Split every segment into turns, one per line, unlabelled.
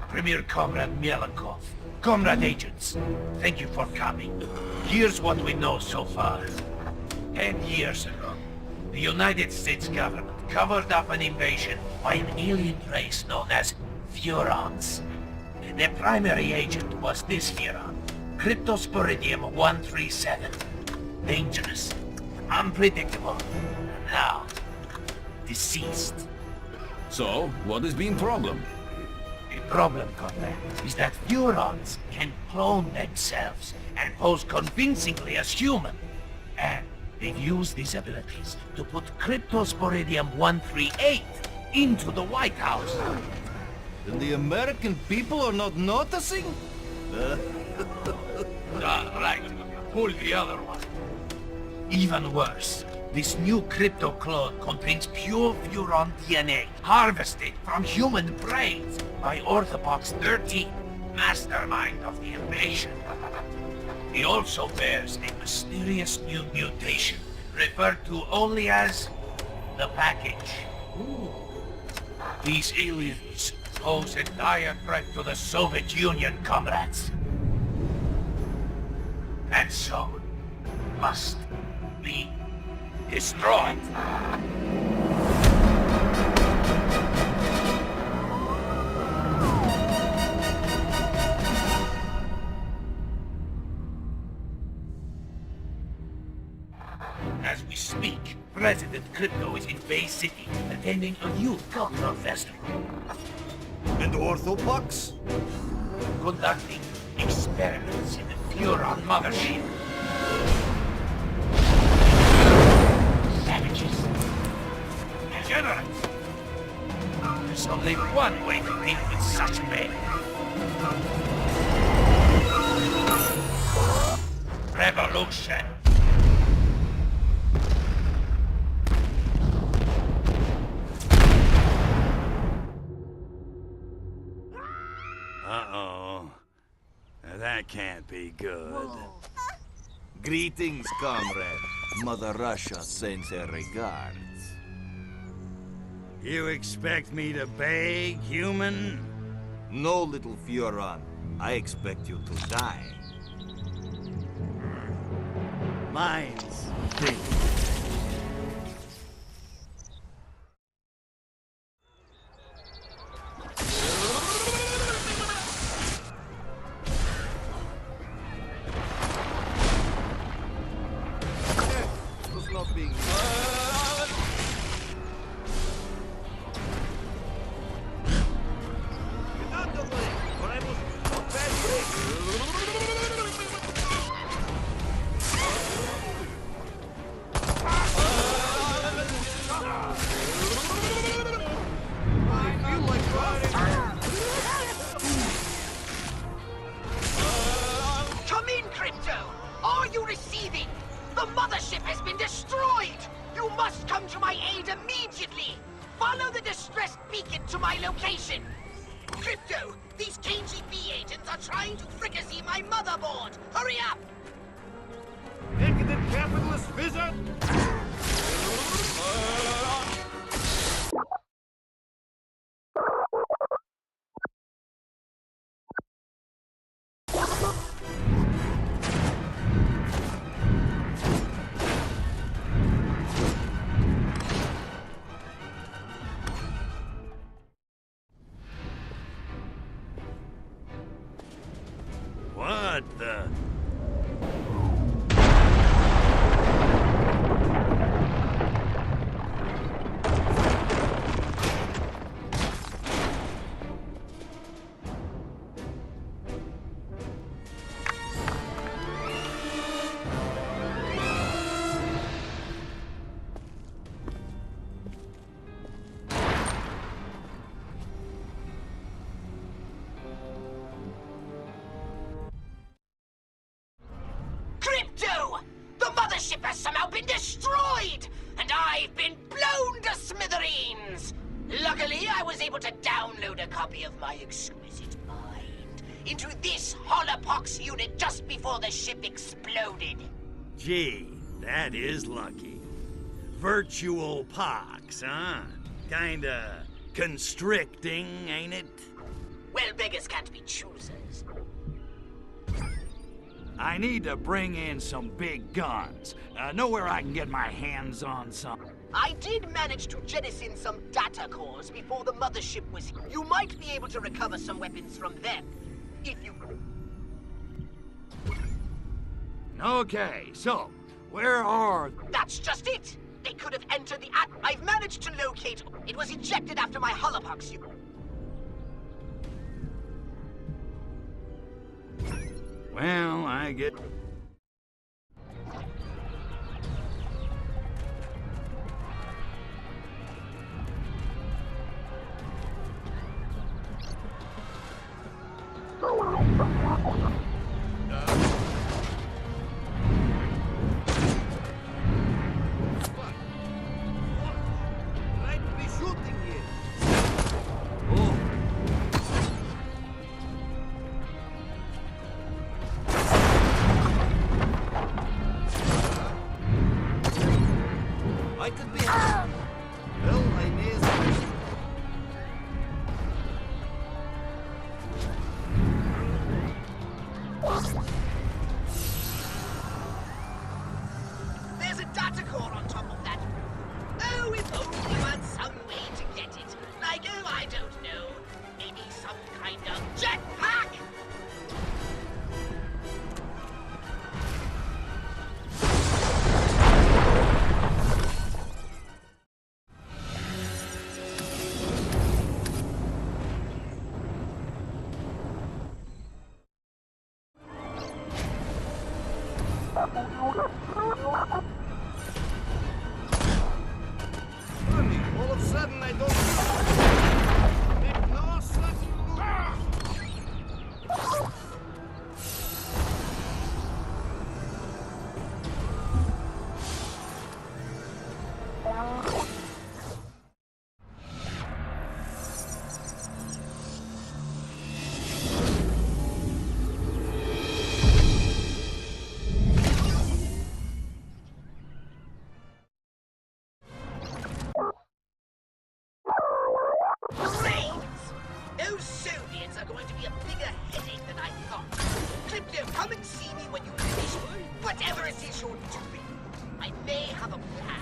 Premier Comrade Melenkov, Comrade agents, thank you for coming. Here's what we know so far. 10 years ago, the United States government covered up an invasion by an alien race known as Furons. Their primary agent was this Furon, Cryptosporidium 137. Dangerous, unpredictable, now deceased.
So, what has been problem?
The problem, Comrade, is that Furons can clone themselves and pose convincingly as human. And they've used these abilities to put Cryptosporidium 138 into the White House.
And the American people are not noticing?
Right. Pull the other one. Even worse, this new crypto clone contains pure Furon DNA, harvested from human brains by Orthopox 13, mastermind of the invasion. He also bears a mysterious new mutation, referred to only as the Package. These aliens pose a dire threat to the Soviet Union, comrades. And so, must be destroyed. As we speak, President Crypto is in Bay City, attending a youth cultural festival.
And Orthopox?
Conducting experiments in the Furon mothership. Savages. Degenerates. There's only one way to deal with such men. Revolution.
Uh-oh. That can't be good.
Greetings, comrade. Mother Russia sends her regards.
You expect me to beg, human?
No, little Furon. I expect you to die.
Mine's big.
Was not being... Get out of the way, or I will not
Come in, Crypto! Are you receiving? The mothership has been destroyed! You must come to my aid immediately! Follow the distressed beacon to my location! Crypto, these KGB agents are trying to fricassee my motherboard! Hurry up!
Decadent capitalist wizard!
What the...
Crypto! The mothership has somehow been destroyed! And I've been blown to smithereens! Luckily, I was able to download a copy of my exquisite mind into this Holopox unit just before the ship exploded.
Gee, that is lucky. Virtual pox, huh? Kinda constricting, ain't it?
Well, beggars can't be choosers.
I need to bring in some big guns. Know where I can get my hands on some.
I did manage to jettison some data cores before the mothership was here. You might be able to recover some weapons from them, if you...
Okay, so, where are...
That's just it! They could have entered the I've managed to locate... It was ejected after my holopox, you...
Well, I get...
Right to be shooting here.
Oh,
I could be... Well, I may as well...
There's a data core on top of that. Oh, if only you had some way to get it. Like, oh, I don't know. Maybe some kind of jetpack?
Funny, all of a sudden I don't... Make no such move.
Brains! Those Soviets are going to be a bigger headache than I thought. Crypto, come and see me when you finish whatever it is you're doing. I may have a plan.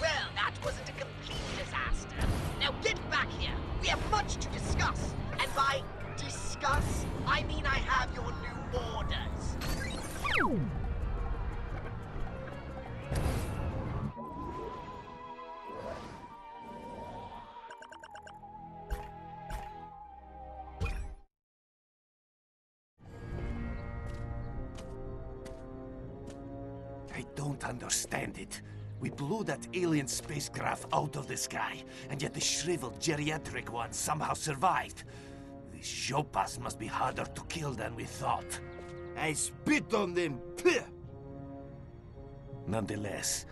Well, that wasn't a complete disaster. Now get back here. We have much to discuss. And by discuss, I mean I have your new orders.
I don't understand it. We blew that alien spacecraft out of the sky, and yet the shriveled geriatric one somehow survived. These Jopas must be harder to kill than we thought.
I spit on them. Pah!
Nonetheless,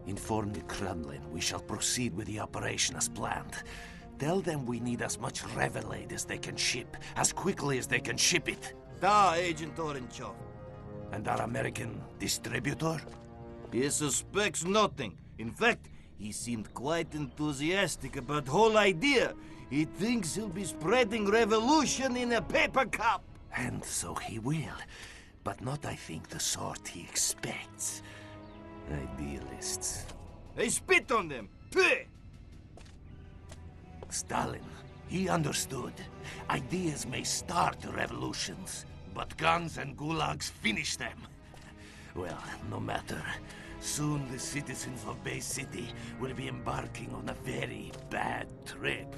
inform the Kremlin we shall proceed with the operation as planned. Tell them we need as much Revelade as they can ship, as quickly as they can ship it.
Da, Agent Orenchov.
And our American distributor?
He suspects nothing. In fact, he seemed quite enthusiastic about the whole idea. He thinks he'll be spreading revolution in a paper cup.
And so he will. But not, I think, the sort he expects. Idealists.
I spit on them. Pah!
Stalin, he understood. Ideas may start revolutions, but guns and gulags finish them.
Well, no matter. Soon the citizens of Bay City will be embarking on a very bad trip.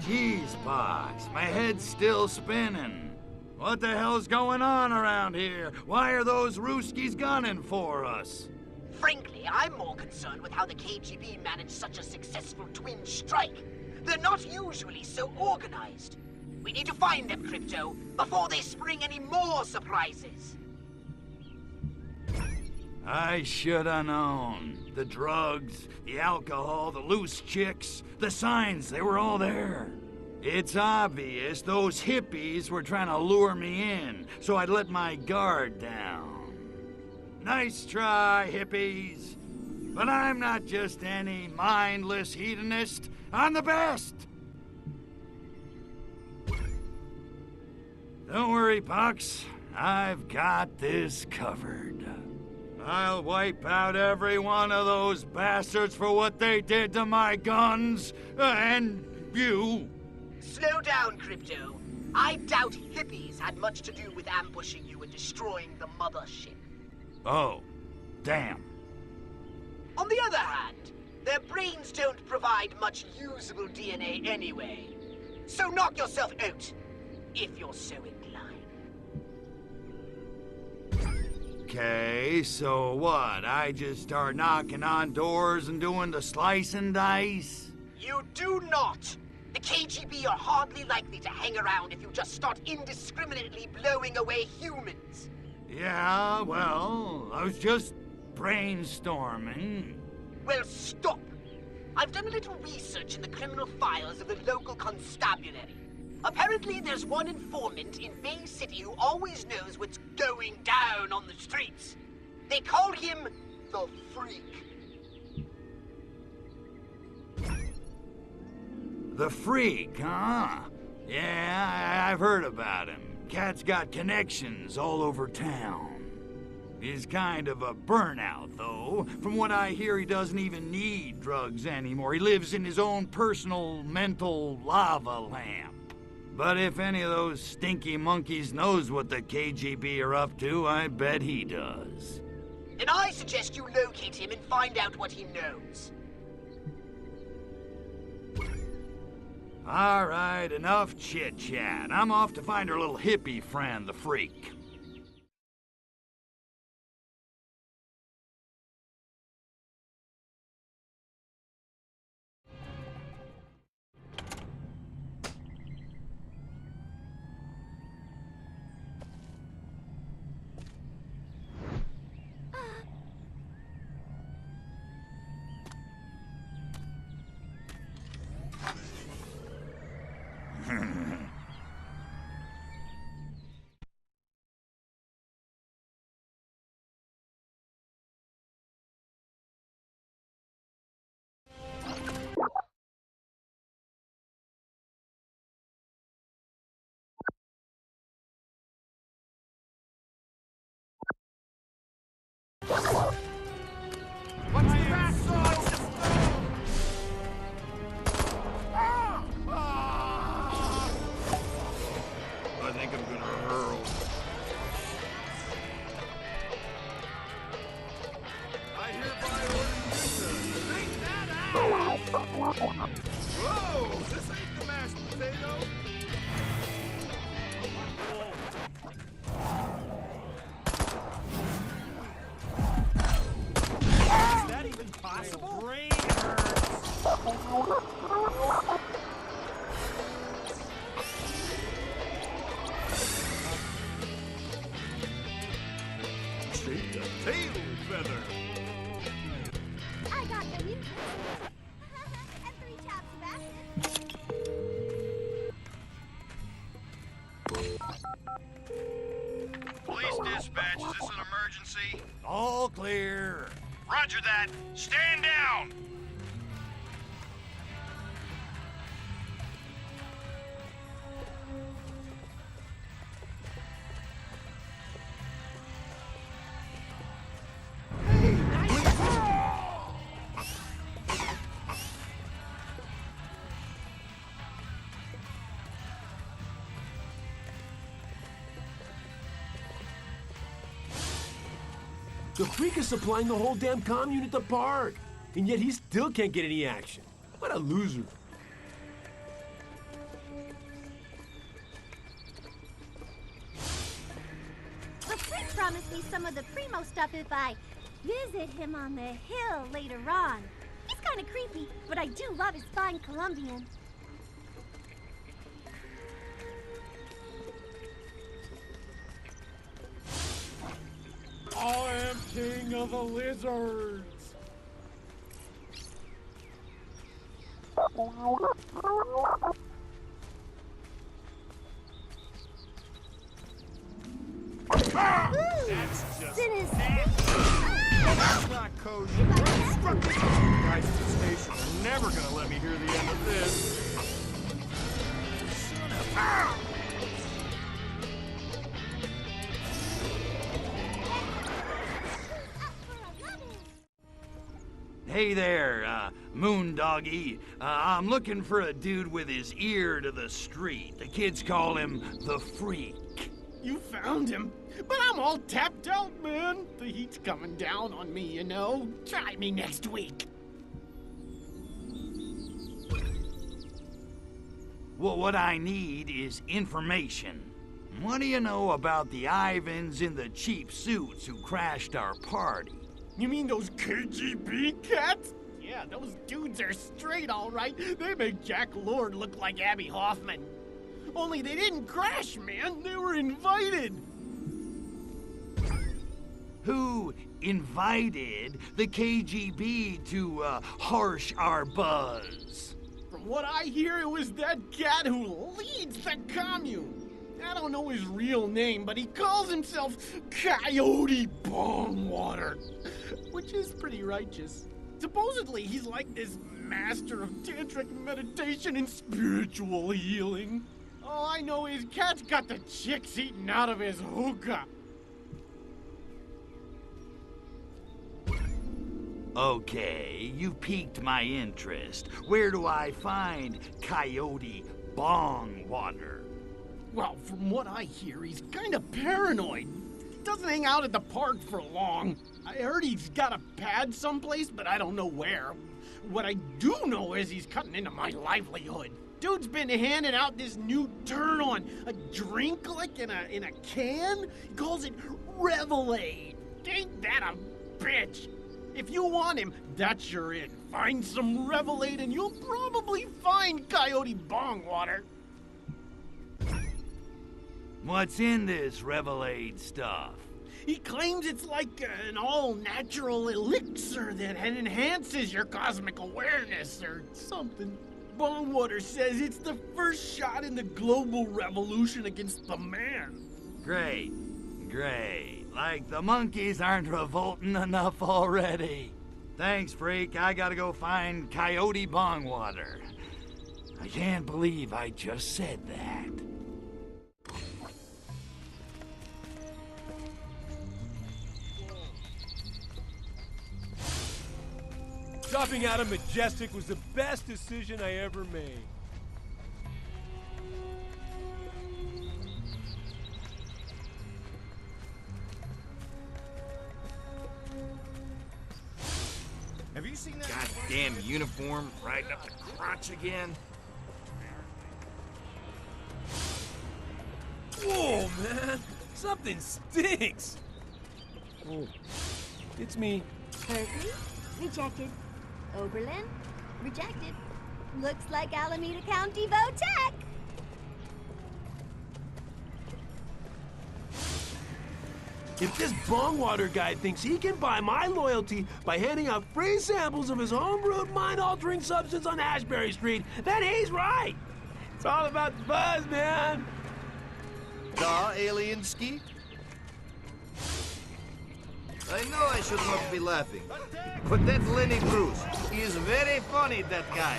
Jeez, Pox, my head's still spinning. What the hell's going on around here? Why are those Ruskies gunning for us?
Frankly, I'm more concerned with how the KGB managed such a successful twin strike. They're not usually so organized. We need to find them, Crypto, before they spring any more surprises.
I should have known. The drugs, the alcohol, the loose chicks, the signs, they were all there. It's obvious those hippies were trying to lure me in, so I'd let my guard down. Nice try, hippies. But I'm not just any mindless hedonist. I'm the best! Don't worry, Pox. I've got this covered. I'll wipe out every one of those bastards for what they did to my guns, and you.
Slow down, Crypto. I doubt hippies had much to do with ambushing you and destroying the mothership.
Oh, damn.
On the other hand, their brains don't provide much usable DNA anyway. So knock yourself out, if you're so inclined.
Okay, so what? I just start knocking on doors and doing the slice and dice?
You do not! The KGB are hardly likely to hang around if you just start indiscriminately blowing away humans.
Yeah, well, I was just brainstorming.
Well, stop! I've done a little research in the criminal files of the local constabulary. Apparently, there's one informant in Bay City who always knows what's going down on the streets. They call him the Freak.
The Freak, huh? Yeah, I've heard about him. Cat's got connections all over town. He's kind of a burnout, though. From what I hear, he doesn't even need drugs anymore. He lives in his own personal mental lava lamp. But if any of those stinky monkeys knows what the KGB are up to, I bet he does.
And I suggest you locate him and find out what he knows.
All right, enough chit-chat. I'm off to find our little hippie friend, the Freak. I think I'm gonna hurl. I hereby order you to take that out! Whoa! This ain't the mashed potato! Is that even possible? My brain hurts! Shake the tail feather!
I got the mutants. And 3 taps of acid.
Police dispatch, is this an emergency?
All clear.
Roger that. Stand down!
The freak is supplying the whole damn commune at the park. And yet he still can't get any action. What a loser.
The freak promised me some of the primo stuff if I visit him on the hill later on. He's kind of creepy, but I do love his fine Colombian.
I am king of the lizards.
That's not kosher. Struck this guys at the station are never gonna let me hear the end of this.
Hey there, Moondoggy. I'm looking for a dude with his ear to the street. The kids call him the Freak.
You found him, but I'm all tapped out, man. The heat's coming down on me, you know. Try me next week.
Well, what I need is information. What do you know about the Ivans in the cheap suits who crashed our party?
You mean those KGB cats? Yeah, those dudes are straight, all right. They make Jack Lord look like Abby Hoffman. Only they didn't crash, man. They were invited.
Who invited the KGB to harsh our buzz?
From what I hear, it was that cat who leads the commune. I don't know his real name, but he calls himself Coyote Bongwater, which is pretty righteous. Supposedly, he's like this master of tantric meditation and spiritual healing. All I know is Cat's got the chicks eating out of his hookah.
Okay, you piqued my interest. Where do I find Coyote Bongwater?
Well, from what I hear, he's kind of paranoid. He doesn't hang out at the park for long. I heard he's got a pad someplace, but I don't know where. What I do know is he's cutting into my livelihood. Dude's been handing out this new turn on, a drink like in a can. He calls it Revelade. Ain't that a bitch? If you want him, that's your in. Find some Revelade and you'll probably find Coyote Bongwater.
What's in this Revelade stuff?
He claims it's like an all-natural elixir that enhances your cosmic awareness or something. Bongwater says it's the first shot in the global revolution against the man.
Great. Like the monkeys aren't revolting enough already. Thanks, Freak. I gotta go find Coyote Bongwater. I can't believe I just said that.
Dropping out of Majestic was the best decision I ever made.
Have you seen that?
Goddamn uniform riding up the crotch again.
Whoa, man! Something stinks! Oh, it's me.
Berkeley? Rejected. Oberlin? Rejected. Looks like Alameda County Votech.
If this Bongwater guy thinks he can buy my loyalty by handing out free samples of his homebrewed mind-altering substance on Ashbury Street, then he's right! It's all about the buzz, man!
Da, Aliensky? I know I should not be laughing, but that Lenny Bruce, he is very funny, that guy.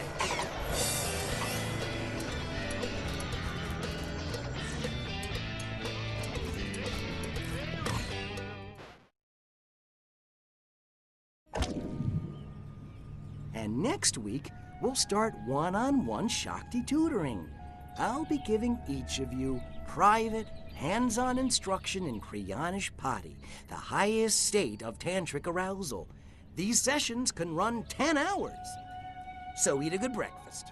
And next week, we'll start one-on-one Shakti tutoring. I'll be giving each of you private hands-on instruction in Cryonish Potty, the highest state of tantric arousal. These sessions can run 10 hours. So eat a good breakfast.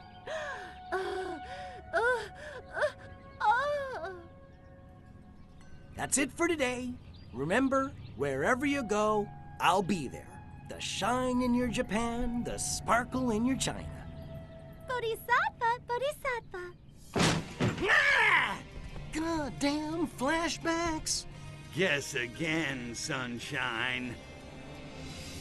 That's it for today. Remember, wherever you go, I'll be there. The shine in your Japan, the sparkle in your China.
Bodhisattva, Bodhisattva.
Ah! Goddamn flashbacks.
Guess again, sunshine.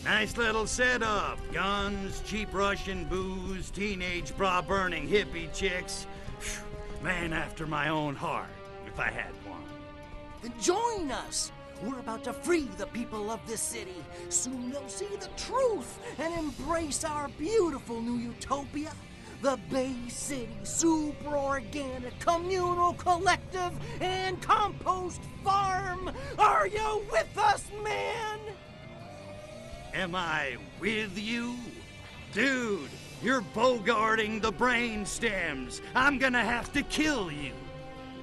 Nice little setup. Guns, cheap Russian booze, teenage bra-burning hippie chicks. Phew, man after my own heart, if I had one.
Then join us. We're about to free the people of this city. Soon they'll see the truth and embrace our beautiful new utopia. The Bay City Super Organic Communal Collective and Compost Farm. Are you with us, man?
Am I with you? Dude, you're bogarting the brain stems. I'm gonna have to kill you.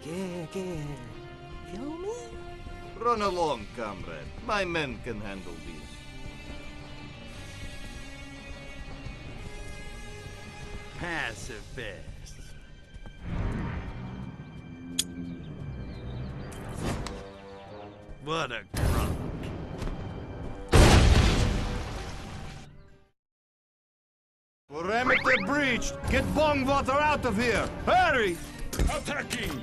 Kill me?
Run along, comrade. My men can handle these.
Pacifists. What a crock.
Perimeter breached! Get Bongwater out of here! Hurry!
Attacking!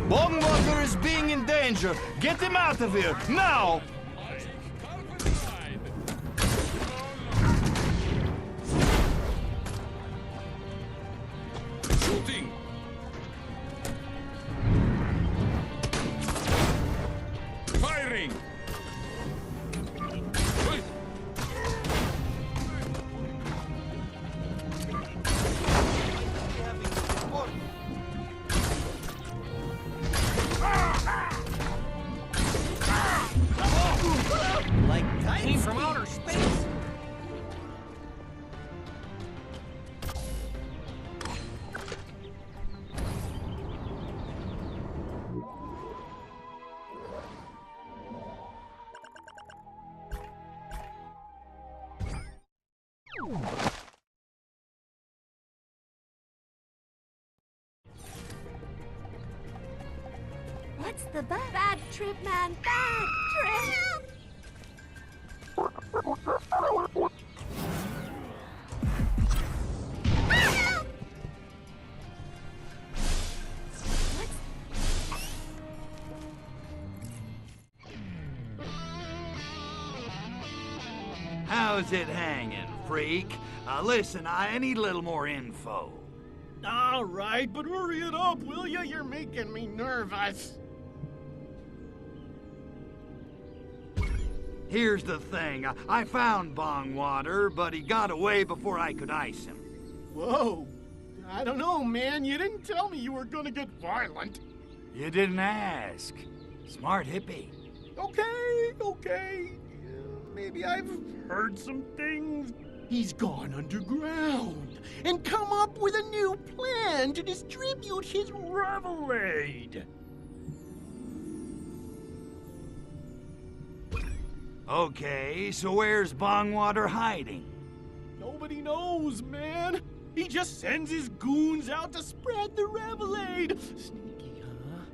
Bongwater is being in danger! Get him out of here! Now!
Shooting! Firing!
Like came from outer space.
What's the bad trip, man? Bad trip!
How's it hanging, freak? Listen, I need a little more info.
All right, but hurry it up, will ya? You're making me nervous.
Here's the thing. I found Bongwater, but he got away before I could ice him.
Whoa. I don't know, man. You didn't tell me you were gonna get violent.
You didn't ask. Smart hippie.
Okay. Maybe I've heard some things. He's gone underground and come up with a new plan to distribute his Revelade.
Okay, so where's Bongwater hiding?
Nobody knows, man. He just sends his goons out to spread the Revelade. Sneaky, huh?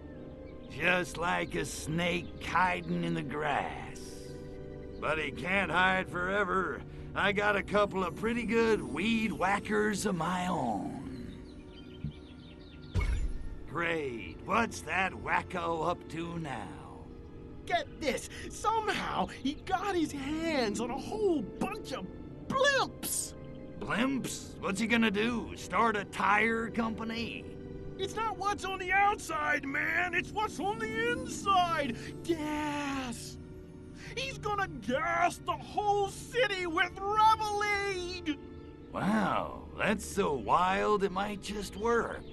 Just like a snake hiding in the grass. But he can't hide forever. I got a couple of pretty good weed whackers of my own. Great. What's that wacko up to now?
Get this. Somehow he got his hands on a whole bunch of blimps.
Blimps? What's he gonna do? Start a tire company?
It's not what's on the outside, man. It's what's on the inside. Gas. He's gonna gas the whole city with Revelade.
Wow, that's so wild it might just work.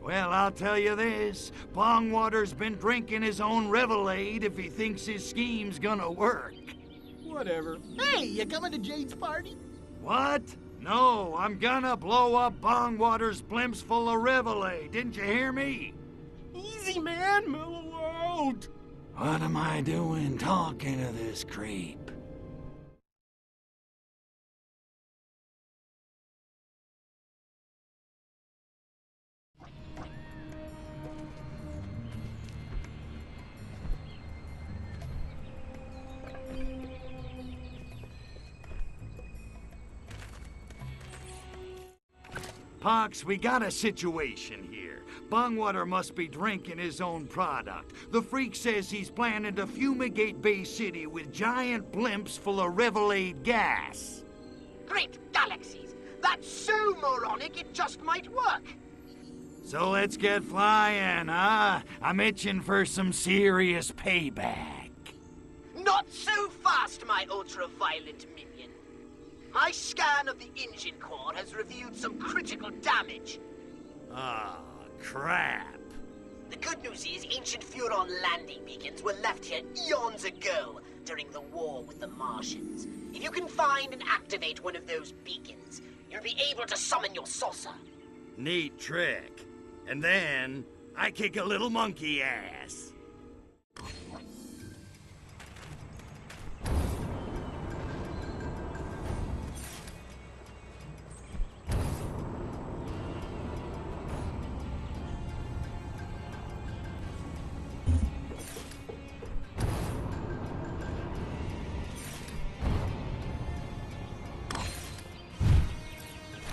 Well, I'll tell you this. Bongwater's been drinking his own Revelade if he thinks his scheme's gonna work.
Whatever. Hey, you coming to Jade's party?
What? No, I'm gonna blow up Bongwater's blimps full of Reveille. Didn't you hear me?
Easy, man. Mellow out.
What am I doing talking to this creep? Pox, we got a situation here. Bongwater must be drinking his own product. The freak says he's planning to fumigate Bay City with giant blimps full of Reveille gas.
Great galaxies! That's so moronic it just might work!
So let's get flying, huh? I'm itching for some serious payback.
Not so fast, my ultra-violent minion. My scan of the engine core has revealed some critical damage.
Ah, crap.
The good news is ancient Furon landing beacons were left here eons ago during the war with the Martians. If you can find and activate one of those beacons, you'll be able to summon your saucer.
Neat trick. And then, I kick a little monkey ass.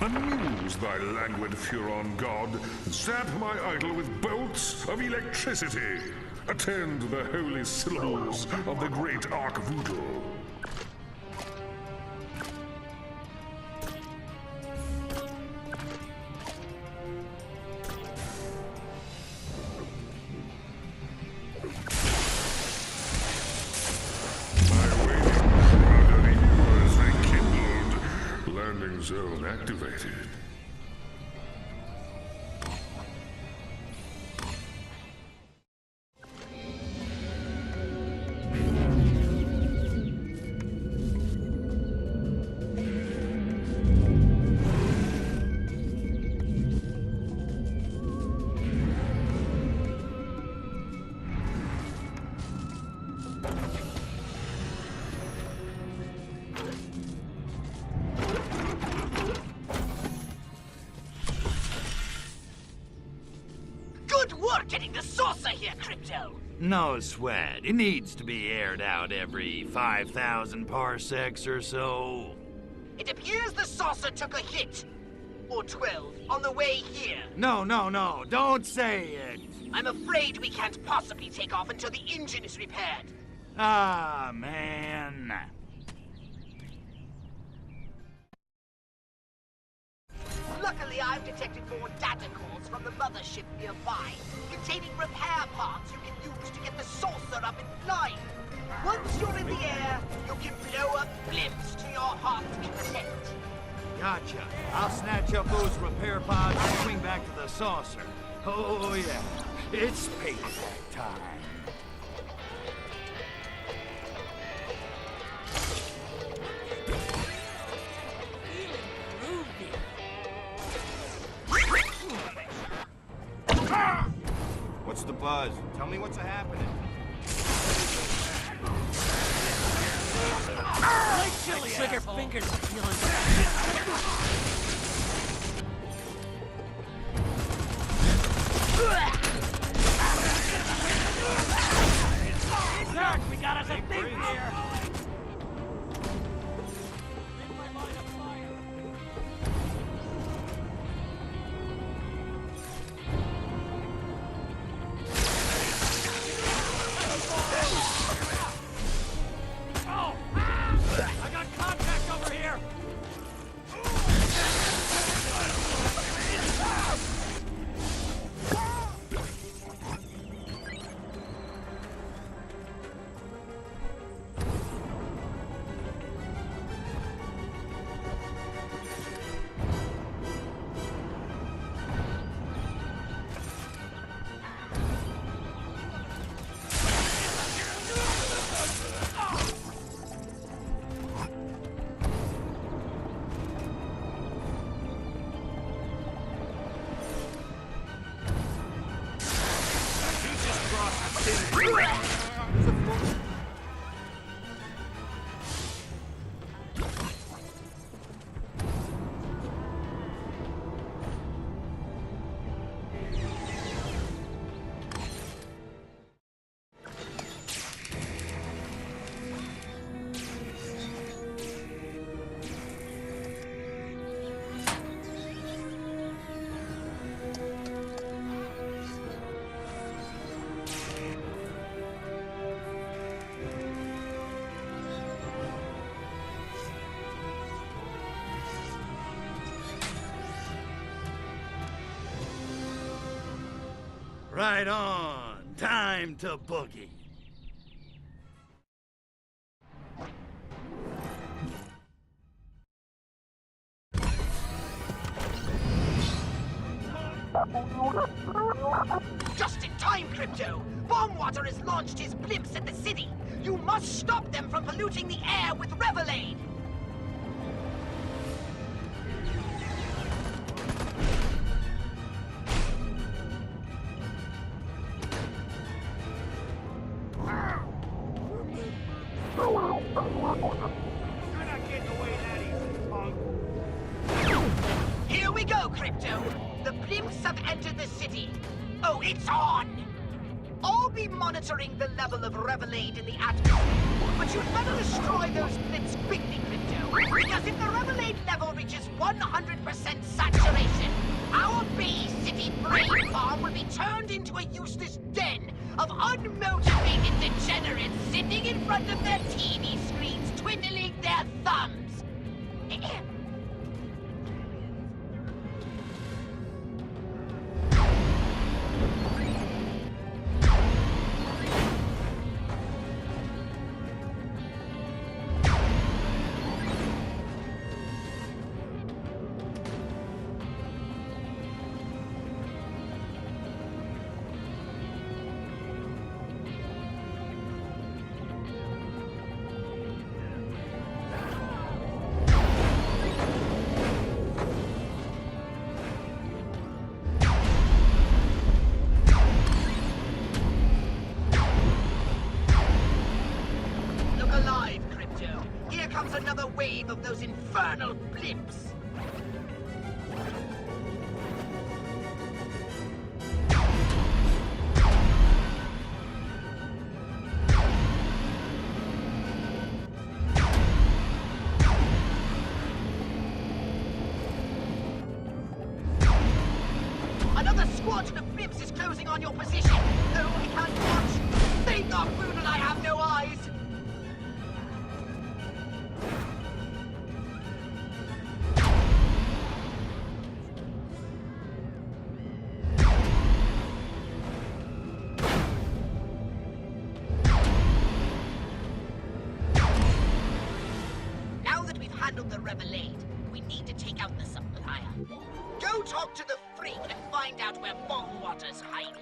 Amuse thy languid Furon god. Zap my idol with bolts of electricity. Attend the holy syllables of the great Archvoodle. Zone activated.
Getting the saucer here, Crypto!
No sweat. It needs to be aired out every 5,000 parsecs or so.
It appears the saucer took a hit. Or 12, on the way here.
No, don't say it.
I'm afraid we can't possibly take off until the engine is repaired.
Ah, man.
Luckily, I've detected more data calls from the mothership nearby, containing repair parts you can use to get the saucer up and flying. Once you're in the air, you can blow up blimps to your heart's content.
Gotcha. I'll snatch up those repair pods and swing back to the saucer. Oh, yeah. It's payback time.
What's the buzz? Tell me what's happening.
Trigger fingers feeling. We got us a thing here.
Right on. Time to boogie.
Just in time, Crypto! Bongwater has launched his blimps at the city! You must stop them from polluting the air with Revelade! Here we go, Crypto! The blimps have entered the city. Oh, it's on! I'll be monitoring the level of Revelade in the atmosphere, but you'd better destroy those blimps quickly, Crypto, because if the Revelade level reaches 100% saturation, our Bay City brain farm will be turned into a useless den of unmotivated degenerates sitting in front of their TV screens twiddling their thumbs. Another wave of those infernal blimps! Another squadron of blimps is closing on your position! Oh, I can't watch! Thank God, Boodle, I have no eyes! Handled the Revelade. We need to take out the supplier. Go talk to the freak and find out where Bongwater's hiding.